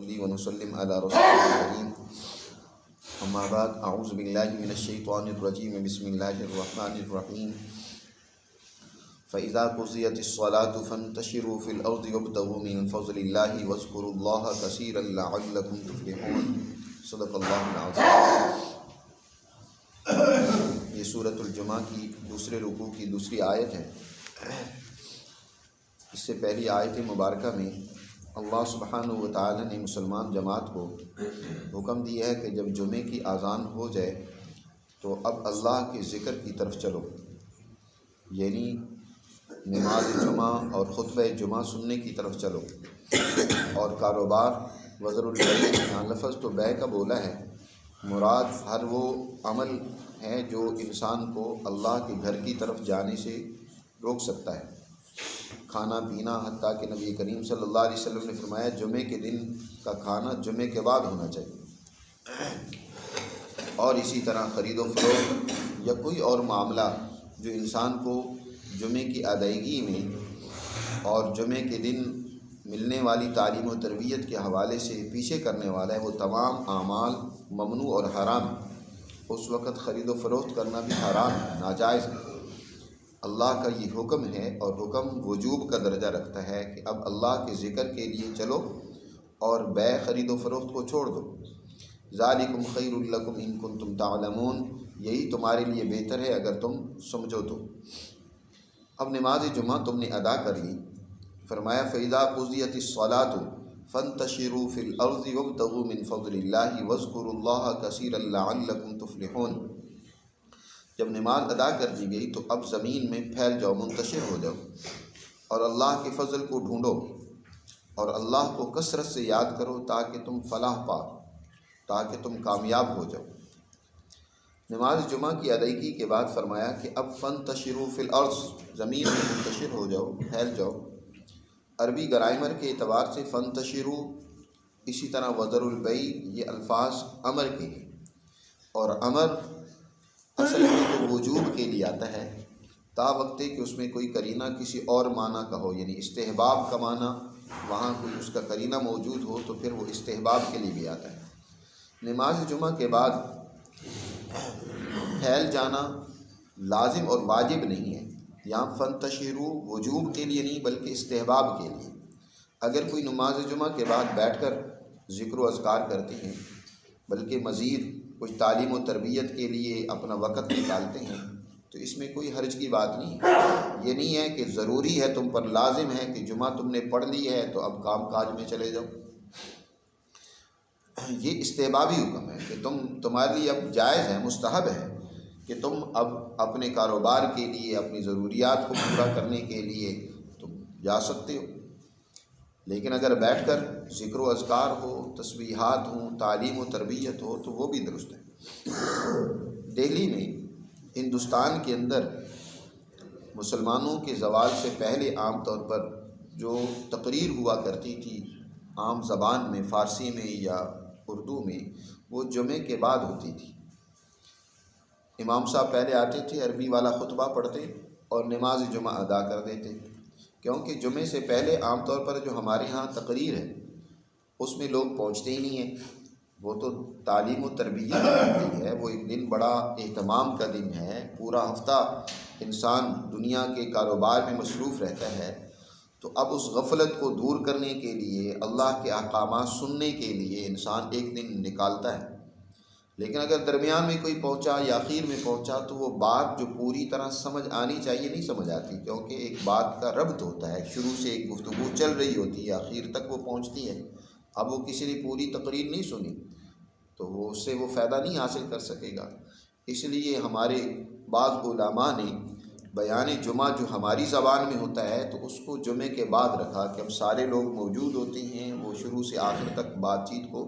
ونصلي ونسلم على رسول الكريم اما بعد اعوذ باللہ من الشیطان الرجیم بسم اللہ الرحمن الرحیم فإذا قضيت الصلاة فانتشروا في الأرض وابتغوا من فضل الله واذكروا الله كثيرا لعلكم تفلحون صدق اللہ العظیم۔ یہ سورۃ الجمعہ کی دوسرے رکوع کی دوسری آیت ہے۔ اس سے پہلی آیت مبارکہ میں اللہ سبحانہ و تعالی نے مسلمان جماعت کو حکم دیا ہے کہ جب جمعے کی اذان ہو جائے تو اب اللہ کے ذکر کی طرف چلو، یعنی نماز جمعہ اور خطبہ جمعہ سننے کی طرف چلو، اور کاروبار وزر البیع، یہاں لفظ تو بیع کا بولا ہے، مراد ہر وہ عمل ہے جو انسان کو اللہ کے گھر کی طرف جانے سے روک سکتا ہے، کھانا پینا، حتیٰ کہ نبی کریم صلی اللہ علیہ وسلم نے فرمایا جمعے کے دن کا کھانا جمعے کے بعد ہونا چاہیے، اور اسی طرح خرید و فروخت یا کوئی اور معاملہ جو انسان کو جمعے کی ادائیگی میں اور جمعے کے دن ملنے والی تعلیم و تربیت کے حوالے سے پیچھے کرنے والا ہے، وہ تمام اعمال ممنوع اور حرام ہے۔ اس وقت خرید و فروخت کرنا بھی حرام ہے، ناجائز ہے۔ اللہ کا یہ حکم ہے، اور حکم وجوب کا درجہ رکھتا ہے کہ اب اللہ کے ذکر کے لیے چلو اور بیع خرید و فروخت کو چھوڑ دو۔ ذالکم خیر لکم ان کنتم تعلمون، یہی تمہارے لیے بہتر ہے اگر تم سمجھو تو۔ اب نماز جمعہ تم نے ادا کر لی، فرمایا فَإِذَا قُضِيَتِ الصَّلَاةُ فَانتَشِرُوا فِي الْأَرْضِ وَابْتَغُوا مِنْ فَضْلِ اللَّهِ وَاذْكُرُوا اللَّهَ كَثِيرًا لَعَلَّكُمْ تُفْلِحُونَ۔ جب نماز ادا کر دی گئی تو اب زمین میں پھیل جاؤ، منتشر ہو جاؤ، اور اللہ کے فضل کو ڈھونڈو اور اللہ کو کثرت سے یاد کرو تاکہ تم فلاح پاؤ، تاکہ تم کامیاب ہو جاؤ۔ نماز جمعہ کی ادائیگی کے بعد فرمایا کہ اب فانتشروا فی الارض، زمین میں منتشر ہو جاؤ، پھیل جاؤ۔ عربی گرامر کے اعتبار سے فانتشروا، اسی طرح وزر البیع، یہ الفاظ امر کے ہیں، اور امر اصل میں تو وجوب کے لیے آتا ہے، تا وقتے کہ اس میں کوئی قرینہ کسی اور معنی کا ہو، یعنی استحباب کا معنی وہاں کوئی اس کا قرینہ موجود ہو تو پھر وہ استحباب کے لیے بھی آتا ہے۔ نماز جمعہ کے بعد پھیل جانا لازم اور واجب نہیں ہے، یہاں فانتشروا وجوب کے لیے نہیں بلکہ استحباب کے لیے۔ اگر کوئی نماز جمعہ کے بعد بیٹھ کر ذکر و اذکار کرتے ہیں، بلکہ مزید کچھ تعلیم و تربیت کے لیے اپنا وقت نکالتے ہیں، تو اس میں کوئی حرج کی بات نہیں ہے۔ یہ نہیں ہے کہ ضروری ہے، تم پر لازم ہے کہ جمعہ تم نے پڑھ لی ہے تو اب کام کاج میں چلے جاؤ۔ یہ استحبابی حکم ہے کہ تمہارے لیے اب جائز ہے، مستحب ہے کہ تم اب اپنے کاروبار کے لیے، اپنی ضروریات کو پورا کرنے کے لیے تم جا سکتے ہو، لیکن اگر بیٹھ کر ذکر و اذکار ہو، تسبیحات ہوں، تعلیم و تربیت ہو تو وہ بھی درست ہے۔ دہلی میں، ہندوستان کے اندر، مسلمانوں کے زوال سے پہلے عام طور پر جو تقریر ہوا کرتی تھی عام زبان میں، فارسی میں یا اردو میں، وہ جمعے کے بعد ہوتی تھی۔ امام صاحب پہلے آتے تھے، عربی والا خطبہ پڑھتے اور نماز جمعہ ادا کر دیتے، کیونکہ جمعے سے پہلے عام طور پر جو ہمارے ہاں تقریر ہے اس میں لوگ پہنچتے ہی نہیں ہیں، وہ تو تعلیم و تربیت ہوتی ہے، وہ ایک دن بڑا اہتمام کا دن ہے، پورا ہفتہ انسان دنیا کے کاروبار میں مصروف رہتا ہے، تو اب اس غفلت کو دور کرنے کے لیے، اللہ کے احکامات سننے کے لیے انسان ایک دن نکالتا ہے۔ لیکن اگر درمیان میں کوئی پہنچا یا اخیر میں پہنچا تو وہ بات جو پوری طرح سمجھ آنی چاہیے نہیں سمجھ آتی، کیونکہ ایک بات کا ربط ہوتا ہے، شروع سے ایک گفتگو چل رہی ہوتی ہے، اخیر تک وہ پہنچتی ہے، اب وہ کسی نے پوری تقریر نہیں سنی تو وہ اس سے وہ فائدہ نہیں حاصل کر سکے گا۔ اس لیے ہمارے بعض علماء نے بیان جمعہ جو ہماری زبان میں ہوتا ہے تو اس کو جمعے کے بعد رکھا کہ اب سارے لوگ موجود ہوتے ہیں، وہ شروع سے آخر تک بات چیت کو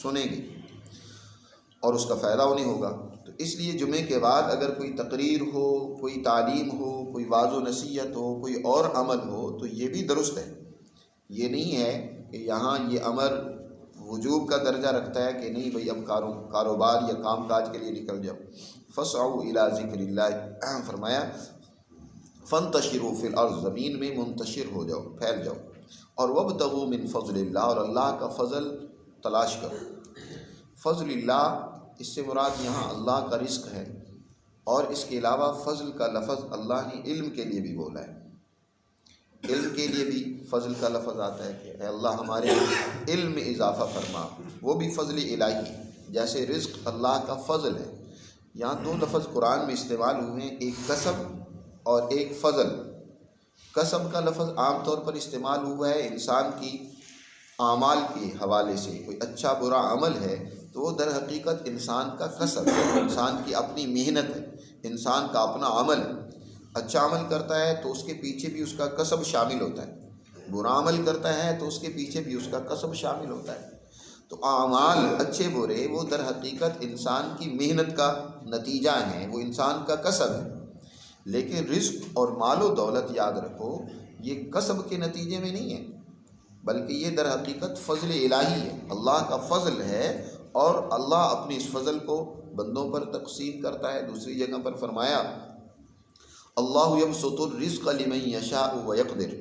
سنیں گے اور اس کا فائدہ انہیں ہوگا۔ تو اس لیے جمعے کے بعد اگر کوئی تقریر ہو، کوئی تعلیم ہو، کوئی واعظ و نصیحت ہو، کوئی اور عمل ہو تو یہ بھی درست ہے۔ یہ نہیں ہے کہ یہاں یہ امر وجوب کا درجہ رکھتا ہے کہ نہیں بھئی اب کاروبار یا کام کاج کے لیے نکل جاؤ۔ فَاسْعَوْا إِلَىٰ ذِكْرِ اللَّهِ، فرمایا فَانْتَشِرُوا فِي الْأَرْضِ، زمین میں منتشر ہو جاؤ، پھیل جاؤ، اور وابتغوا من فضل اللہ، اور اللہ کا فضل تلاش کرو۔ فضل اللہ، اس سے مراد یہاں اللہ کا رزق ہے، اور اس کے علاوہ فضل کا لفظ اللہ نے علم کے لیے بھی بولا ہے۔ علم کے لیے بھی فضل کا لفظ آتا ہے کہ اے اللہ ہمارے علم میں اضافہ فرما، وہ بھی فضل الہی، جیسے رزق اللہ کا فضل ہے۔ یہاں دو لفظ قرآن میں استعمال ہوئے ہیں، ایک کسب اور ایک فضل۔ کسب کا لفظ عام طور پر استعمال ہوا ہے انسان کی اعمال کے حوالے سے، کوئی اچھا برا عمل ہے تو وہ در حقیقت انسان کا کسب ہے، انسان کی اپنی محنت ہے، انسان کا اپنا عمل ہے۔ اچھا عمل کرتا ہے تو اس کے پیچھے بھی اس کا کسب شامل ہوتا ہے، برا عمل کرتا ہے تو اس کے پیچھے بھی اس کا کسب شامل ہوتا ہے۔ تو اعمال اچھے برے وہ در حقیقت انسان کی محنت کا نتیجہ ہیں، وہ انسان کا کسب ہے۔ لیکن رزق اور مال و دولت یاد رکھو، یہ کسب کے نتیجے میں نہیں ہے، بلکہ یہ در حقیقت فضل الہی ہے، اللہ کا فضل ہے، اور اللہ اپنے اس فضل کو بندوں پر تقسیم کرتا ہے۔ دوسری جگہ پر فرمایا اللہ یبسط الرزق لمن یشاء ویقدر،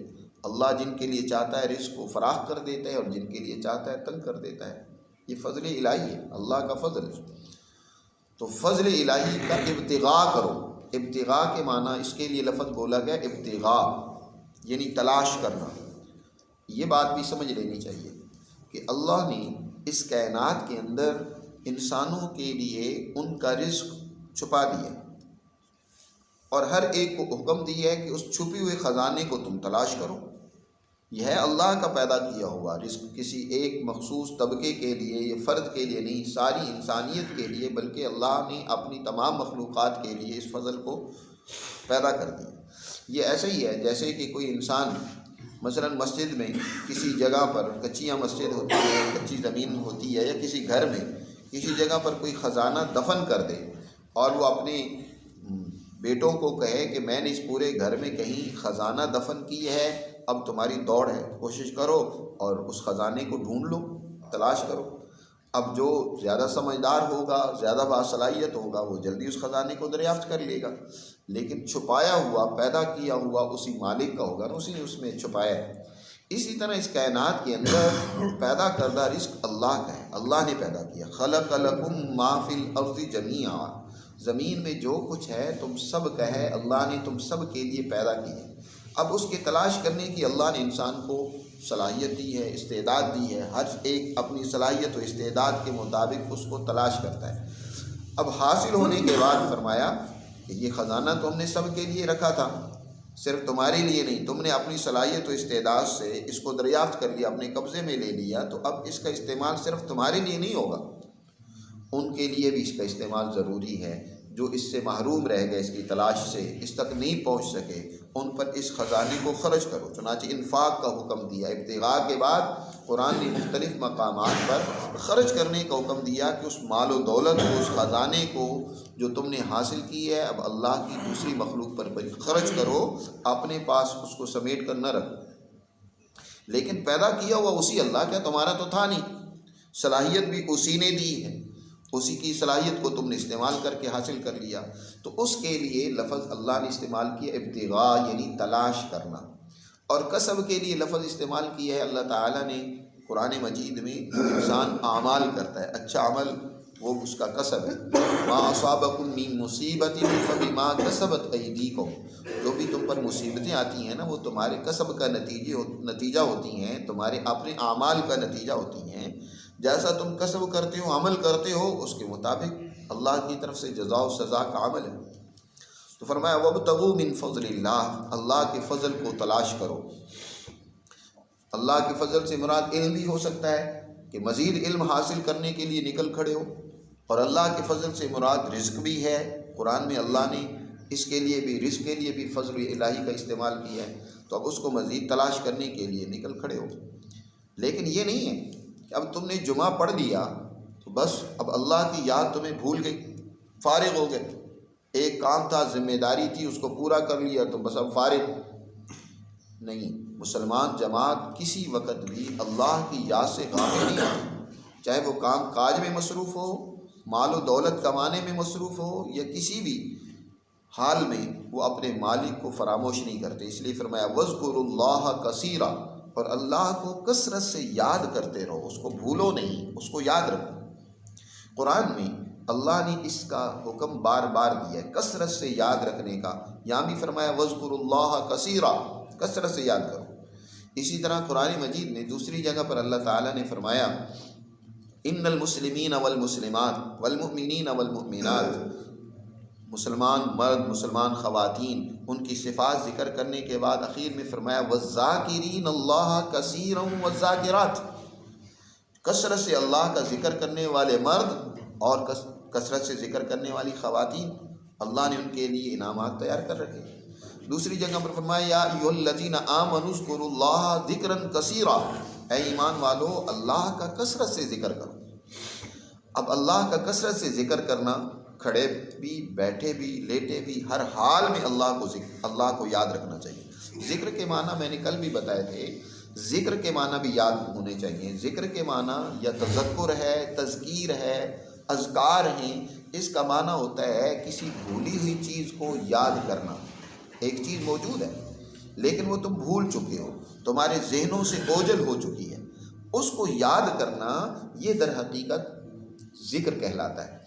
اللہ جن کے لیے چاہتا ہے رزق کو فراخ کر دیتا ہے، اور جن کے لیے چاہتا ہے تنگ کر دیتا ہے۔ یہ فضل الہی ہے، اللہ کا فضل ہے۔ تو فضل الہی کا ابتغاء کرو۔ ابتغاء کے معنی اس کے لیے لفظ بولا گیا ابتغاء، یعنی تلاش کرنا۔ یہ بات بھی سمجھ لینی چاہیے کہ اللہ نے اس کائنات کے اندر انسانوں کے لیے ان کا رزق چھپا دیا، اور ہر ایک کو حکم دیا ہے کہ اس چھپے ہوئے خزانے کو تم تلاش کرو۔ یہ ہے اللہ کا پیدا کیا ہوا رزق، کسی ایک مخصوص طبقے کے لیے، یہ فرد کے لیے نہیں، ساری انسانیت کے لیے، بلکہ اللہ نے اپنی تمام مخلوقات کے لیے اس فضل کو پیدا کر دیا۔ یہ ایسا ہی ہے جیسے کہ کوئی انسان مثلا مسجد میں کسی جگہ پر، کچیاں مسجد ہوتی ہے، کچی زمین ہوتی ہے، یا کسی گھر میں کسی جگہ پر کوئی خزانہ دفن کر دے، اور وہ اپنے بیٹوں کو کہے کہ میں نے اس پورے گھر میں کہیں خزانہ دفن کی ہے، اب تمہاری دوڑ ہے، کوشش کرو اور اس خزانے کو ڈھونڈ لو، تلاش کرو۔ اب جو زیادہ سمجھدار ہوگا، زیادہ باصلاحیت ہوگا، وہ جلدی اس خزانے کو دریافت کر لے گا، لیکن چھپایا ہوا، پیدا کیا ہوا اسی مالک کا ہوگا نا، اسی نے اس میں چھپایا ہے۔ اسی طرح اس کائنات کے اندر پیدا کردہ رزق اللہ کا ہے، اللہ نے پیدا کیا۔ خلق لکم ما فی الارض جمیعا، زمین میں جو کچھ ہے تم سب کا ہے، اللہ نے تم سب کے لیے پیدا کی ہے۔ اب اس کے تلاش کرنے کی اللہ نے انسان کو صلاحیت دی ہے، استعداد دی ہے، ہر ایک اپنی صلاحیت و استعداد کے مطابق اس کو تلاش کرتا ہے۔ اب حاصل ہونے کے بعد فرمایا کہ یہ خزانہ تو ہم نے سب کے لیے رکھا تھا، صرف تمہارے لیے نہیں، تم نے اپنی صلاحیت و استعداد سے اس کو دریافت کر لیا، اپنے قبضے میں لے لیا، تو اب اس کا استعمال صرف تمہارے لیے نہیں ہوگا، ان کے لیے بھی اس کا استعمال ضروری ہے جو اس سے محروم رہ گئے، اس کی تلاش سے اس تک نہیں پہنچ سکے، ان پر اس خزانے کو خرچ کرو۔ چنانچہ انفاق کا حکم دیا، ابتغاء کے بعد قرآن نے مختلف مقامات پر خرچ کرنے کا حکم دیا کہ اس مال و دولت کو، اس خزانے کو جو تم نے حاصل کی ہے، اب اللہ کی دوسری مخلوق پر خرچ کرو، اپنے پاس اس کو سمیٹ کر نہ رکھو۔ لیکن پیدا کیا ہوا اسی اللہ کا، تمہارا تو تھا نہیں، صلاحیت بھی اسی نے دی ہے، اسی کی صلاحیت کو تم نے استعمال کر کے حاصل کر لیا۔ تو اس کے لیے لفظ اللہ نے استعمال کیا ابتغاء، یعنی تلاش کرنا۔ اور کسب کے لیے لفظ استعمال کیا ہے اللہ تعالیٰ نے قرآن مجید میں، جو انسان اعمال کرتا ہے، اچھا عمل، وہ اس کا کسب ہے۔ ما اصابکم من مصیبت فبما کسبت ایدیکم، جو بھی تم پر مصیبتیں آتی ہیں نا، وہ تمہارے کسب کا نتیجہ ہوتی ہیں، تمہارے اپنے اعمال کا نتیجہ ہوتی ہیں۔ جیسا تم کسب کرتے ہو، عمل کرتے ہو، اس کے مطابق اللہ کی طرف سے جزا و سزا کا عمل ہے۔ تو فرمایا وابتغوا من فضل اللہ، اللہ کے فضل کو تلاش کرو۔ اللہ کے فضل سے مراد علم بھی ہو سکتا ہے کہ مزید علم حاصل کرنے کے لیے نکل کھڑے ہو، اور اللہ کے فضل سے مراد رزق بھی ہے۔ قرآن میں اللہ نے اس کے لیے بھی، رزق کے لیے بھی فضل الہی کا استعمال کیا ہے، تو اب اس کو مزید تلاش کرنے کے لیے نکل کھڑے ہو۔ لیکن یہ نہیں ہے کہ اب تم نے جمعہ پڑھ لیا تو بس اب اللہ کی یاد تمہیں بھول گئی، فارغ ہو گئے، ایک کام تھا، ذمہ داری تھی، اس کو پورا کر لیا تو بس اب فارغ نہیں۔ مسلمان جماعت کسی وقت بھی اللہ کی یاد سے غافل نہیں ہوتی، چاہے وہ کام کاج میں مصروف ہو، مال و دولت کمانے میں مصروف ہو، یا کسی بھی حال میں وہ اپنے مالک کو فراموش نہیں کرتے۔ اس لیے فرمایا وَاذْكُرُوا اللَّهَ كَثِيرًا، اور اللہ کو کثرت سے یاد کرتے رہو، اس کو بھولو نہیں، اس کو یاد رکھو۔ قرآن میں اللہ نے اس کا حکم بار بار دیا ہے کثرت سے یاد رکھنے کا۔ یہاں بھی فرمایا وَاذْكُرُوا اللَّهَ كَثِيرًا، کثرت سے یاد کرو۔ اسی طرح قرآن مجید میں دوسری جگہ پر اللہ تعالیٰ نے فرمایا ان المسلمین والمسلمات والمؤمنین والمؤمنات، مسلمان مرد، مسلمان خواتین، ان کی صفات ذکر کرنے کے بعد آخر میں فرمایا والذاکرین اللہ کثیرا والذاکرات، کثرت سے اللہ کا ذکر کرنے والے مرد اور کثرت سے ذکر کرنے والی خواتین، اللہ نے ان کے لیے انعامات تیار کر رکھے۔ دوسری جگہ پر فرمایا یا ایھا الذین آمنوا اذکروا اللہ ذکرا کثیرا، اے ایمان والو اللہ کا کثرت سے ذکر کرو۔ اب اللہ کا کثرت سے ذکر کرنا، کھڑے بھی، بیٹھے بھی، لیٹے بھی، ہر حال میں اللہ کو یاد رکھنا چاہیے۔ ذکر کے معنی میں نے کل بھی بتائے تھے، ذکر کے معنی بھی یاد ہونے چاہیے۔ ذکر کے معنی یا تذکر ہے، تذکیر ہے، اذکار ہیں۔ اس کا معنی ہوتا ہے کسی بھولی ہوئی چیز کو یاد کرنا۔ ایک چیز موجود ہے لیکن وہ تم بھول چکے ہو، تمہارے ذہنوں سے اوجھل ہو چکی ہے، اس کو یاد کرنا، یہ در حقیقت ذکر کہلاتا ہے۔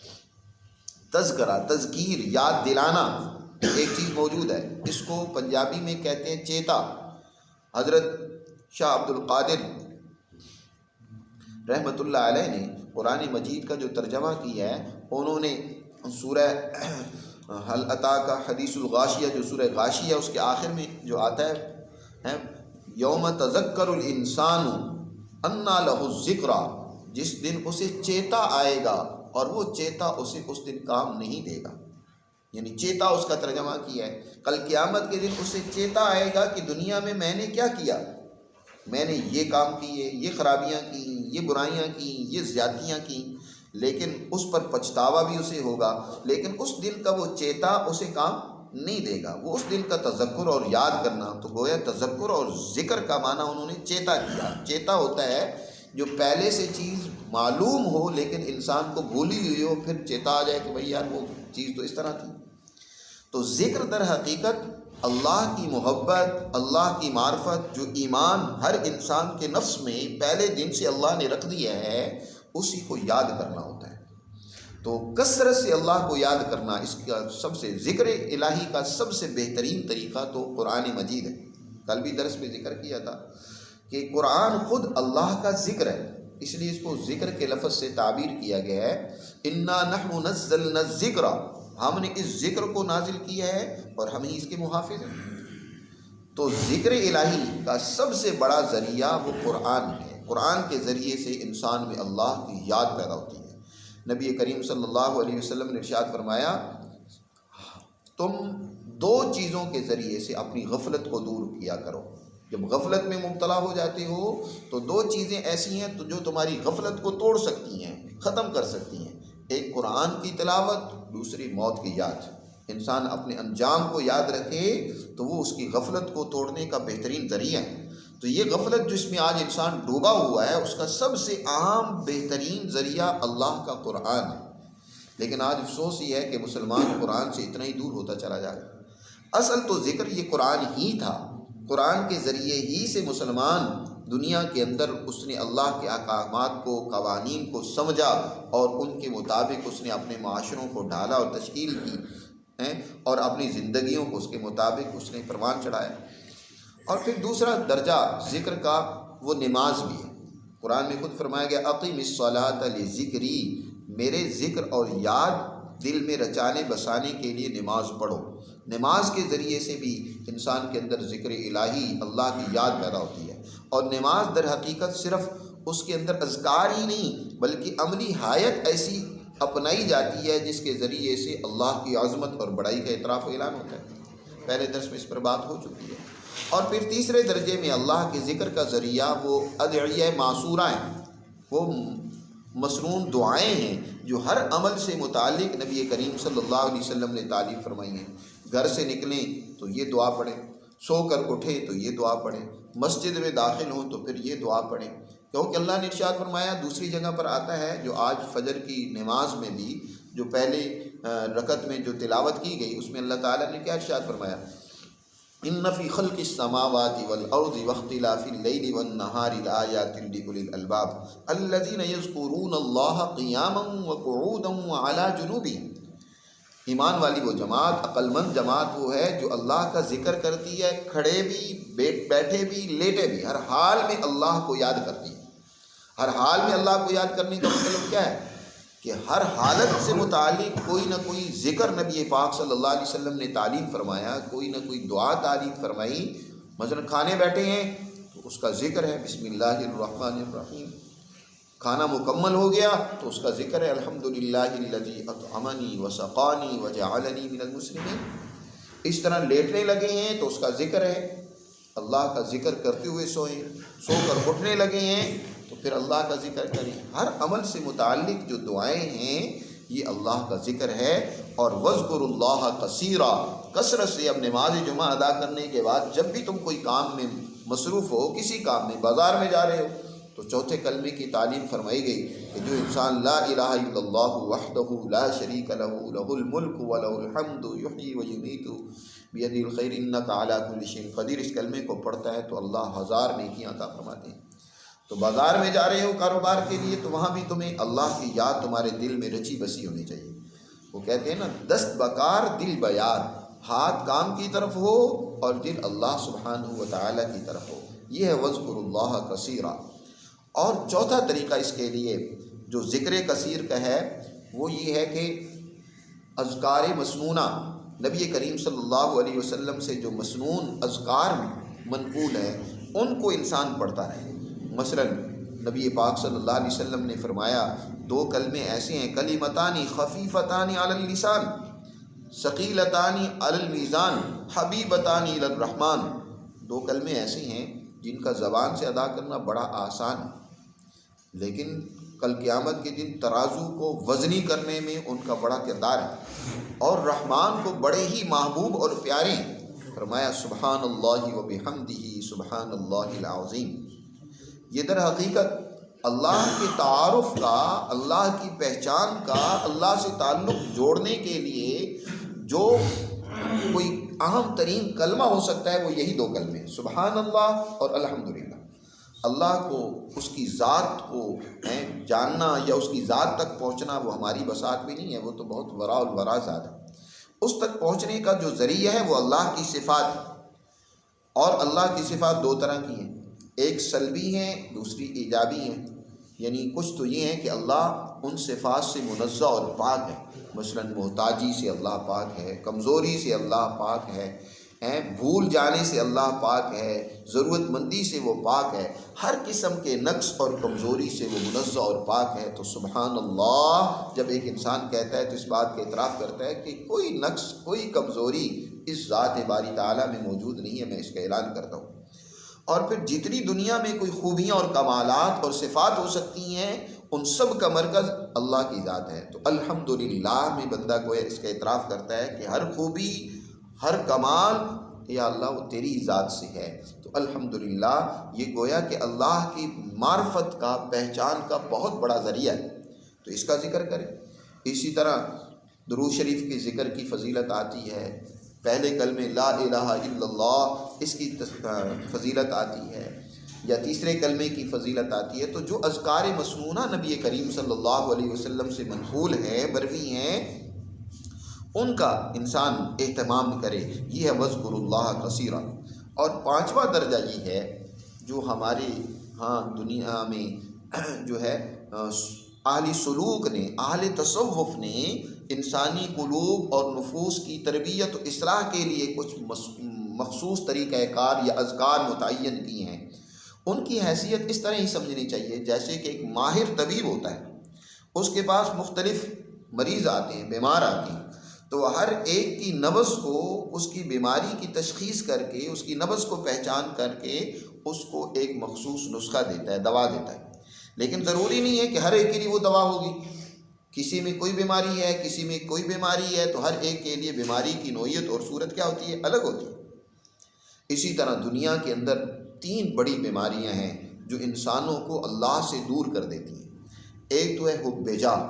تذکرہ، تذکیر، یاد دلانا۔ ایک چیز موجود ہے، اس کو پنجابی میں کہتے ہیں چیتا۔ حضرت شاہ عبد القادر رحمۃ اللہ علیہ نے قرآن مجید کا جو ترجمہ کیا ہے، انہوں نے سورہ حل اتاک حدیث الغاشیہ، جو سورہ غاشیہ اس کے آخر میں جو آتا ہے یوم تذکر الانسان انا لہ الذکریٰ، جس دن اسے چیتا آئے گا اور وہ چیتا اسے اس دن کام نہیں دے گا۔ یعنی چیتا اس کا ترجمہ کیا ہے، کل قیامت کے دن اسے چیتا آئے گا کہ دنیا میں میں نے کیا کیا، میں نے یہ کام کیے، یہ خرابیاں کی، یہ برائیاں کی، یہ زیادتیاں کی، لیکن اس پر پچھتاوا بھی اسے ہوگا، لیکن اس دن کا وہ چیتا اسے کام نہیں دے گا۔ وہ اس دن کا تذکر اور یاد کرنا، تو گویا تذکر اور ذکر کا معنی انہوں نے چیتا کیا۔ چیتا ہوتا ہے جو پہلے سے چیز معلوم ہو لیکن انسان کو بھولی ہوئی ہو، پھر چیتا آ جائے کہ بھائی یار وہ چیز تو اس طرح تھی۔ تو ذکر در حقیقت اللہ کی محبت، اللہ کی معرفت، جو ایمان ہر انسان کے نفس میں پہلے دن سے اللہ نے رکھ دیا ہے، اسی کو یاد کرنا ہوتا ہے۔ تو کثرت سے اللہ کو یاد کرنا، اس کا سب سے ذکر الہی کا سب سے بہترین طریقہ تو قرآن مجید ہے۔ کل بھی درس میں ذکر کیا تھا کہ قرآن خود اللہ کا ذکر ہے، اس لیے اس کو ذکر کے لفظ سے تعبیر کیا گیا ہے انا نحن نزلنا الذکر، ہم نے اس ذکر کو نازل کیا ہے اور ہم ہی اس کے محافظ ہیں۔ تو ذکر الہی کا سب سے بڑا ذریعہ وہ قرآن ہے۔ قرآن کے ذریعے سے انسان میں اللہ کی یاد پیدا ہوتی ہے۔ نبی کریم صلی اللہ علیہ وسلم نے ارشاد فرمایا تم دو چیزوں کے ذریعے سے اپنی غفلت کو دور کیا کرو۔ جب غفلت میں مبتلا ہو جاتے ہو تو دو چیزیں ایسی ہیں جو تمہاری غفلت کو توڑ سکتی ہیں، ختم کر سکتی ہیں۔ ایک قرآن کی تلاوت، دوسری موت کی یاد۔ انسان اپنے انجام کو یاد رکھے تو وہ اس کی غفلت کو توڑنے کا بہترین ذریعہ ہے۔ تو یہ غفلت جس میں آج انسان ڈوبا ہوا ہے، اس کا سب سے عام بہترین ذریعہ اللہ کا قرآن ہے۔ لیکن آج افسوس یہ ہے کہ مسلمان قرآن سے اتنا ہی دور ہوتا چلا جا رہا ہے۔ اصل تو ذکر یہ قرآن ہی تھا۔ قرآن کے ذریعے ہی سے مسلمان دنیا کے اندر اس نے اللہ کے احکامات کو، قوانین کو سمجھا اور ان کے مطابق اس نے اپنے معاشروں کو ڈھالا اور تشکیل کی اور اپنی زندگیوں کو اس کے مطابق اس نے پروان چڑھایا۔ اور پھر دوسرا درجہ ذکر کا وہ نماز بھی ہے۔ قرآن میں خود فرمایا گیا اقیم الصلاۃ لذکری، میرے ذکر اور یاد دل میں رچانے بسانے کے لیے نماز پڑھو۔ نماز کے ذریعے سے بھی انسان کے اندر ذکر الہی، اللہ کی یاد پیدا ہوتی ہے۔ اور نماز در حقیقت صرف اس کے اندر اذکار ہی نہیں بلکہ عملی حیات ایسی اپنائی جاتی ہے جس کے ذریعے سے اللہ کی عظمت اور بڑائی کا اعتراف و اعلان ہوتا ہے۔ پہلے درس میں اس پر بات ہو چکی ہے۔ اور پھر تیسرے درجے میں اللہ کے ذکر کا ذریعہ وہ ادعیہ معصورہ ہیں، وہ مسنون دعائیں ہیں جو ہر عمل سے متعلق نبی کریم صلی اللہ علیہ وسلم نے تعلیم فرمائی ہیں۔ گھر سے نکلیں تو یہ دعا پڑھیں، سو کر اٹھیں تو یہ دعا پڑھیں، مسجد میں داخل ہوں تو پھر یہ دعا پڑھیں، کیونکہ اللہ نے ارشاد فرمایا، دوسری جگہ پر آتا ہے جو آج فجر کی نماز میں بھی جو پہلے رکعت میں جو تلاوت کی گئی، اس میں اللہ تعالیٰ نے کیا ارشاد فرمایا ان فی خلق السماوات والارض واختلاف اللیل والنہار لآیات لأولی الالباب الذین یذکرون اللہ قیاما وقعودا وعلی جنوبہم۔ ایمان والی وہ جماعت، عقل مند جماعت وہ ہے جو اللہ کا ذکر کرتی ہے، کھڑے بھی، بیٹھے بھی، لیٹے بھی، ہر حال میں اللہ کو یاد کرتی ہے۔ ہر حال میں اللہ کو یاد کرنے کا مطلب کیا ہے؟ کہ ہر حالت سے متعلق کوئی نہ کوئی ذکر نبی پاک صلی اللہ علیہ وسلم نے تعلیم فرمایا، کوئی نہ کوئی دعا تعلیم فرمائی۔ مثلا کھانے بیٹھے ہیں تو اس کا ذکر ہے بسم اللہ الرحمن الرحیم، کھانا مکمل ہو گیا تو اس کا ذکر ہے الحمدللہ الذی اطعمنی وسقانی وجعلنی من المسلمین۔ اس طرح لیٹنے لگے ہیں تو اس کا ذکر ہے، اللہ کا ذکر کرتے ہوئے سوئیں، سو کر اٹھنے لگے ہیں تو پھر اللہ کا ذکر کریں۔ ہر عمل سے متعلق جو دعائیں ہیں یہ اللہ کا ذکر ہے۔ اور وَاذْكُرُوا اللَّهَ كَثِيرًا، کثرت سے اب نماز جمعہ ادا کرنے کے بعد جب بھی تم کوئی کام میں مصروف ہو، کسی کام میں، بازار میں جا رہے ہو، تو چوتھے کلمے کی تعلیم فرمائی گئی کہ جو انسان لا الہ الا اللہ وحدہ لا شریک لہ لہ الملک ولہ الحمد یحیی ویمیت بیدہ الخیر انک علی کل شیء قدیر، اس کلمے کو پڑھتا ہے تو اللہ 1000 نیکیاں عطا فرماتے ہیں۔ تو بازار میں جا رہے ہو کاروبار کے لیے تو وہاں بھی تمہیں اللہ کی یاد تمہارے دل میں رچی بسی ہونی چاہیے۔ وہ کہتے ہیں نا، دست بکار دل بیار، ہاتھ کام کی طرف ہو اور دل اللہ سبحانہ و تعالیٰ کی طرف ہو۔ یہ ہے وَاذْكُرُوا اللَّهَ كَثِيرًا۔ اور چوتھا طریقہ اس کے لیے جو ذکر کثیر کا ہے وہ یہ ہے کہ اذکار مسنونہ، نبی کریم صلی اللہ علیہ وسلم سے جو مسنون اذکار منقول ہیں ان کو انسان پڑھتا رہے۔ مثلا نبی پاک صلی اللہ علیہ وسلم نے فرمایا 2 کلمے ایسے ہیں، کلمتان خفیفتان علی اللسان ثقیلتان علی المیزان حبیبتان الی الرحمن۔ 2 کلمے ایسے ہیں جن کا زبان سے ادا کرنا بڑا آسان ہے، لیکن کل قیامت کے دن ترازو کو وزنی کرنے میں ان کا بڑا کردار ہے، اور رحمان کو بڑے ہی محبوب اور پیارے ہیں۔ فرمایا سبحان اللہ و بحمدہ سبحان اللہ العظیم۔ یہ در حقیقت اللہ کے تعارف کا، اللہ کی پہچان کا، اللہ سے تعلق جوڑنے کے لیے جو کوئی اہم ترین کلمہ ہو سکتا ہے وہ یہی 2 کلمے، سبحان اللہ اور الحمدللہ۔ اللہ کو، اس کی ذات کو جاننا یا اس کی ذات تک پہنچنا وہ ہماری بساط میں نہیں ہے، وہ تو بہت وراء الورا ذات ہے۔ اس تک پہنچنے کا جو ذریعہ ہے وہ اللہ کی صفات ہے، اور اللہ کی صفات 2 طرح کی ہیں، ایک سلبی ہیں، دوسری ایجابی ہیں۔ یعنی کچھ تو یہ ہیں کہ اللہ ان صفات سے منزہ اور پاک ہے، مثلا محتاجی سے اللہ پاک ہے، کمزوری سے اللہ پاک ہے، بھول جانے سے اللہ پاک ہے، ضرورت مندی سے وہ پاک ہے، ہر قسم کے نقص اور کمزوری سے وہ منزہ اور پاک ہے۔ تو سبحان اللہ جب ایک انسان کہتا ہے تو اس بات کا اعتراف کرتا ہے کہ کوئی نقص، کوئی کمزوری اس ذات باری تعالیٰ میں موجود نہیں ہے، میں اس کا اعلان کرتا ہوں۔ اور پھر جتنی دنیا میں کوئی خوبیاں اور کمالات اور صفات ہو سکتی ہیں ان سب کا مرکز اللہ کی ذات ہے۔ تو الحمدللہ میں بندہ گویا اس کا اعتراف کرتا ہے کہ ہر خوبی، ہر کمال یا اللہ وہ تیری ذات سے ہے۔ تو الحمدللہ یہ گویا کہ اللہ کی معرفت کا، پہچان کا بہت بڑا ذریعہ ہے، تو اس کا ذکر کریں۔ اسی طرح درود شریف کے ذکر کی فضیلت آتی ہے، پہلے کلمے لا الہ الا اللہ اس کی فضیلت آتی ہے، یا تیسرے کلمے کی فضیلت آتی ہے۔ تو جو اذکار مسنونہ نبی کریم صلی اللہ علیہ وسلم سے منقول ہیں، مروی ہیں، ان کا انسان اہتمام کرے، یہ ہے وَاذْكُرُوا اللَّهَ كَثِيرًا۔ اور 5واں درجہ یہ ہے جو ہمارے دنیا میں جو ہے اہل سلوک نے، اہل تصوف نے انسانی قلوب اور نفوس کی تربیت و اصلاح کے لیے کچھ مخصوص طریقہ کار یا اذکار متعین کی ہیں۔ ان کی حیثیت اس طرح ہی سمجھنی چاہیے جیسے کہ ایک ماہر طبیب ہوتا ہے، اس کے پاس مختلف مریض آتے ہیں، بیمار آتے ہیں، تو ہر ایک کی نبض کو، اس کی بیماری کی تشخیص کر کے، اس کی نبض کو پہچان کر کے اس کو ایک مخصوص نسخہ دیتا ہے، دوا دیتا ہے۔ لیکن ضروری نہیں ہے کہ ہر ایک کے لیے وہ دوا ہوگی، کسی میں کوئی بیماری ہے، کسی میں کوئی بیماری ہے، تو ہر ایک کے لیے بیماری کی نوعیت اور صورت کیا ہوتی ہے، الگ ہوتی ہے۔ اسی طرح دنیا کے اندر 3 بڑی بیماریاں ہیں جو انسانوں کو اللہ سے دور کر دیتی ہیں۔ ایک تو ہے حب جاہ،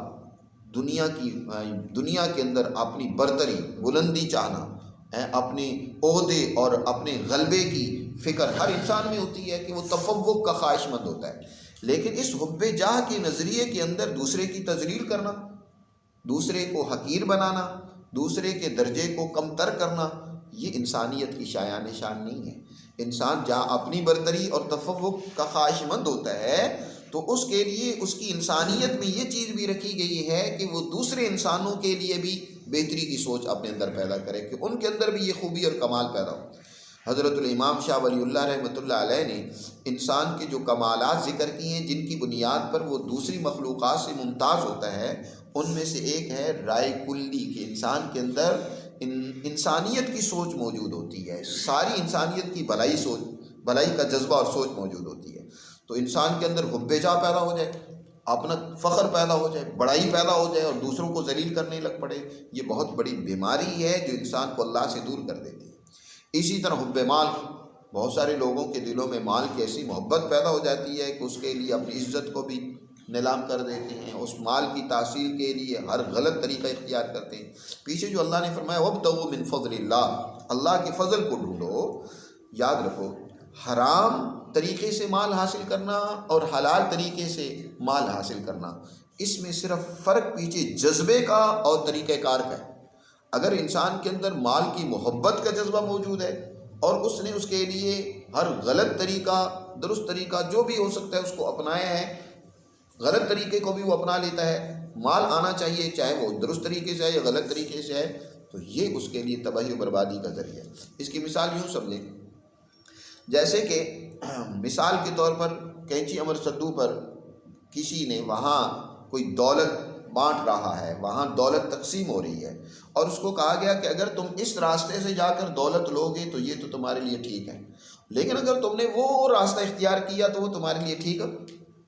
دنیا کے اندر اپنی برتری، بلندی چاہنا، اپنے عہدے اور اپنے غلبے کی فکر ہر انسان میں ہوتی ہے کہ وہ تفوق کا خواہش مند ہوتا ہے، لیکن اس حب جاہ کے نظریے کے اندر دوسرے کی تذلیل کرنا، دوسرے کو حقیر بنانا، دوسرے کے درجے کو کم تر کرنا، یہ انسانیت کی شایان نشان نہیں ہے۔ انسان جہاں اپنی برتری اور تفوق کا خواہش مند ہوتا ہے تو اس کے لیے اس کی انسانیت میں یہ چیز بھی رکھی گئی ہے کہ وہ دوسرے انسانوں کے لیے بھی بہتری کی سوچ اپنے اندر پیدا کرے، کہ ان کے اندر بھی یہ خوبی اور کمال پیدا ہو۔ حضرت الامام شاہ ولی اللہ رحمۃ اللہ علیہ نے انسان کے جو کمالات ذکر کیے ہیں، جن کی بنیاد پر وہ دوسری مخلوقات سے ممتاز ہوتا ہے، ان میں سے ایک ہے رائے کلی، کہ انسان کے اندر انسانیت کی سوچ موجود ہوتی ہے، ساری انسانیت کی بھلائی کا جذبہ اور سوچ موجود ہوتی ہے۔ تو انسان کے اندر حب جاہ پیدا ہو جائے، اپنا فخر پیدا ہو جائے، بڑائی پیدا ہو جائے اور دوسروں کو ذلیل کرنے لگ پڑے، یہ بہت بڑی بیماری ہے جو انسان کو اللہ سے دور کر دیتی ہے۔ اسی طرح حب مال، بہت سارے لوگوں کے دلوں میں مال کی ایسی محبت پیدا ہو جاتی ہے کہ اس کے لیے اپنی عزت کو بھی نیلام کر دیتے ہیں، اس مال کی تحصیل کے لیے ہر غلط طریقہ اختیار کرتے ہیں۔ پیچھے جو اللہ نے فرمایا وَابْتَغُوا مِن فَضْلِ اللَّهِ، اللہ کے فضل کو ڈھونڈو، یاد رکھو حرام طریقے سے مال حاصل کرنا اور حلال طریقے سے مال حاصل کرنا، اس میں صرف فرق پیچھے جذبے کا اور طریقہ کار کا ہے۔ اگر انسان کے اندر مال کی محبت کا جذبہ موجود ہے اور اس نے اس کے لیے ہر غلط طریقہ، درست طریقہ جو بھی ہو سکتا ہے اس کو اپنایا ہے، غلط طریقے کو بھی وہ اپنا لیتا ہے، مال آنا چاہیے چاہے وہ درست طریقے سے ہے یا غلط طریقے سے ہے، تو یہ اس کے لیے تباہی و بربادی کا ذریعہ ہے۔ اس کی مثال یوں سمجھیں، جیسے کہ مثال کے طور پر کینچی امر سدو پر کسی نے وہاں کوئی دولت بانٹ رہا ہے، وہاں دولت تقسیم ہو رہی ہے، اور اس کو کہا گیا کہ اگر تم اس راستے سے جا کر دولت لو گے تو یہ تو تمہارے لیے ٹھیک ہے، لیکن اگر تم نے وہ راستہ اختیار کیا تو وہ تمہارے لیے ٹھیک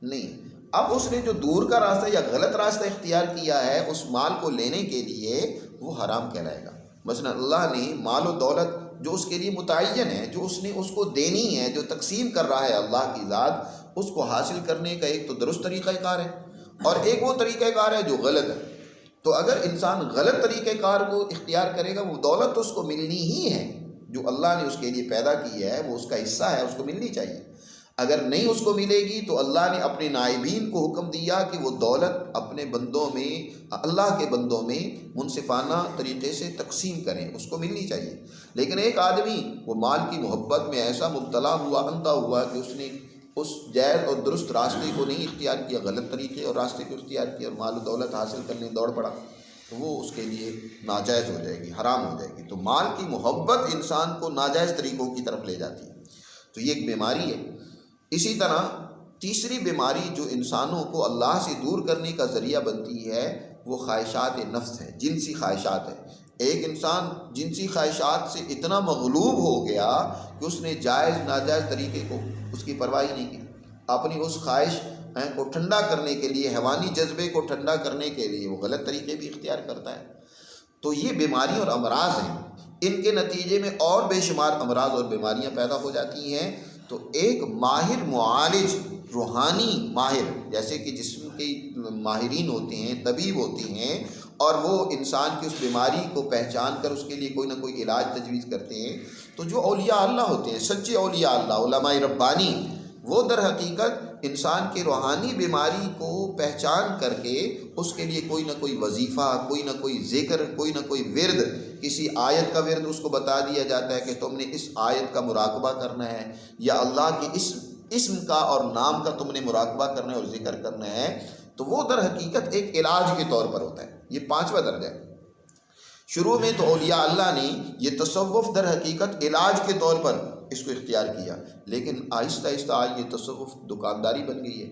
نہیں۔ اب اس نے جو دور کا راستہ یا غلط راستہ اختیار کیا ہے اس مال کو لینے کے لیے، وہ حرام کہلائے گا۔ مثلا اللہ نے مال و دولت جو اس کے لیے متعین ہے، جو اس نے اس کو دینی ہے، جو تقسیم کر رہا ہے اللہ کی ذات، اس کو حاصل کرنے کا ایک تو درست طریقہ کار ہے اور ایک وہ طریقہ کار ہے جو غلط ہے۔ تو اگر انسان غلط طریقہ کار کو اختیار کرے گا، وہ دولت تو اس کو ملنی ہی ہے، جو اللہ نے اس کے لیے پیدا کی ہے وہ اس کا حصہ ہے، اس کو ملنی چاہیے۔ اگر نہیں اس کو ملے گی تو اللہ نے اپنے نائبین کو حکم دیا کہ وہ دولت اپنے بندوں میں، اللہ کے بندوں میں منصفانہ طریقے سے تقسیم کریں، اس کو ملنی چاہیے۔ لیکن ایک آدمی وہ مال کی محبت میں ایسا مبتلا ہوا، اندھا ہوا کہ اس نے اس جائز اور درست راستے کو نہیں اختیار کیا، غلط طریقے اور راستے کو اختیار کیا اور مال و دولت حاصل کرنے دوڑ پڑا، تو وہ اس کے لیے ناجائز ہو جائے گی، حرام ہو جائے گی۔ تو مال کی محبت انسان کو ناجائز طریقوں کی طرف لے جاتی ہے، تو یہ ایک بیماری ہے۔ اسی طرح تیسری بیماری جو انسانوں کو اللہ سے دور کرنے کا ذریعہ بنتی ہے وہ خواہشات نفس ہے، جنسی خواہشات ہے۔ ایک انسان جنسی خواہشات سے اتنا مغلوب ہو گیا کہ اس نے جائز ناجائز طریقے کو اس کی پرواہ نہیں کی، اپنی اس خواہش کو ٹھنڈا کرنے کے لیے، حیوانی جذبے کو ٹھنڈا کرنے کے لیے وہ غلط طریقے بھی اختیار کرتا ہے۔ تو یہ بیماری اور امراض ہیں، ان کے نتیجے میں اور بے شمار امراض اور بیماریاں پیدا ہو جاتی ہیں۔ تو ایک ماہر معالج، روحانی ماہر، جیسے کہ جسم کے ماہرین ہوتے ہیں، طبیب ہوتے ہیں، اور وہ انسان کی اس بیماری کو پہچان کر اس کے لیے کوئی نہ کوئی علاج تجویز کرتے ہیں، تو جو اولیاء اللہ ہوتے ہیں، سچے اولیاء اللہ، علماء ربانی، وہ در حقیقت انسان کے روحانی بیماری کو پہچان کر کے اس کے لیے کوئی نہ کوئی وظیفہ، کوئی نہ کوئی ذکر، کوئی نہ کوئی ورد، کسی آیت کا ورد اس کو بتا دیا جاتا ہے کہ تم نے اس آیت کا مراقبہ کرنا ہے، یا اللہ کے اس اسم کا اور نام کا تم نے مراقبہ کرنا ہے اور ذکر کرنا ہے، تو وہ در حقیقت ایک علاج کے طور پر ہوتا ہے۔ یہ 5واں درجہ ہے۔ شروع میں تو اولیاء اللہ نے یہ تصوف در حقیقت علاج کے طور پر اس کو اختیار کیا، لیکن آہستہ آہستہ آج یہ تصوف دکانداری بن گئی ہے۔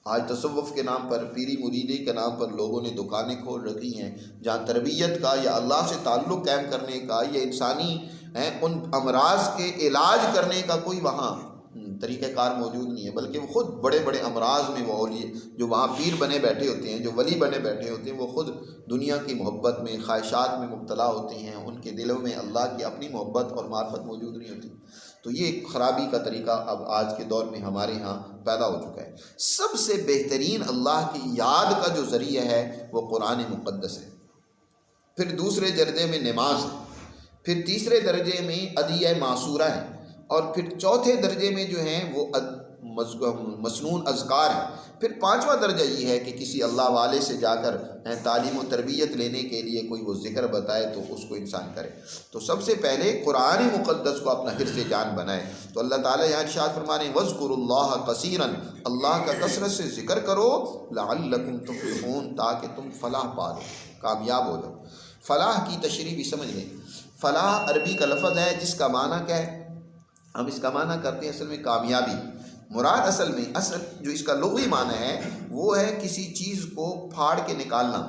آج تصوف کے نام پر، پیری مریدی کے نام پر لوگوں نے دکانیں کھول رکھی ہیں، جہاں تربیت کا یا اللہ سے تعلق قائم کرنے کا یا انسانی ان امراض کے علاج کرنے کا کوئی وہاں طریقہ کار موجود نہیں ہے، بلکہ وہ خود بڑے بڑے امراض میں وہ اولیاء جو وہاں پیر بنے بیٹھے ہوتے ہیں، جو ولی بنے بیٹھے ہوتے ہیں، وہ خود دنیا کی محبت میں، خواہشات میں مبتلا ہوتے ہیں، ان کے دلوں میں اللہ کی اپنی محبت اور معرفت موجود نہیں ہوتی۔ تو یہ ایک خرابی کا طریقہ اب آج کے دور میں ہمارے ہاں پیدا ہو چکا ہے۔ سب سے بہترین اللہ کی یاد کا جو ذریعہ ہے وہ قرآن مقدس ہے، پھر دوسرے درجے میں نماز ہے، پھر تیسرے درجے میں ادیہ معصورہ ہے، اور پھر چوتھے درجے میں جو ہیں وہ مسنون اذکار ہیں۔ پھر پانچواں درجہ یہ ہے کہ کسی اللہ والے سے جا کر تعلیم و تربیت لینے کے لیے کوئی وہ ذکر بتائے تو اس کو انسان کرے۔ تو سب سے پہلے قرآن مقدس کو اپنا حرص جان بنائے۔ تو اللہ تعالیٰ یہاں ارشاد فرما رہے ہیں وَاذْكُرُوا اللَّهَ كَثِيرًا، اللہ کا کثرت سے ذکر کرو، لَعَلَّكُمْ تُفْلِحُونَ، تاکہ تم فلاح پا لو، کامیاب ہو جاؤ۔ فلاح کی تشریح بھی سمجھ لیں۔ فلاح عربی کا لفظ ہے جس کا معنی کیا ہے؟ ہم اس کا معنی کرتے ہیں اصل میں کامیابی۔ مراد اصل جو اس کا لغوی معنی ہے وہ ہے کسی چیز کو پھاڑ کے نکالنا۔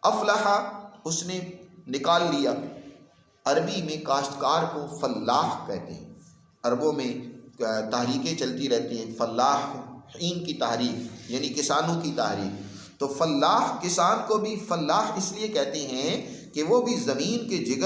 افلح، اس نے نکال لیا۔ عربی میں کاشتکار کو فلاح کہتے ہیں۔ عربوں میں تحریکیں چلتی رہتی ہیں، فلاح این کی تحریک یعنی کسانوں کی تحریک۔ تو فلاح کسان کو بھی فلاح اس لیے کہتے ہیں کہ وہ بھی زمین کے جگر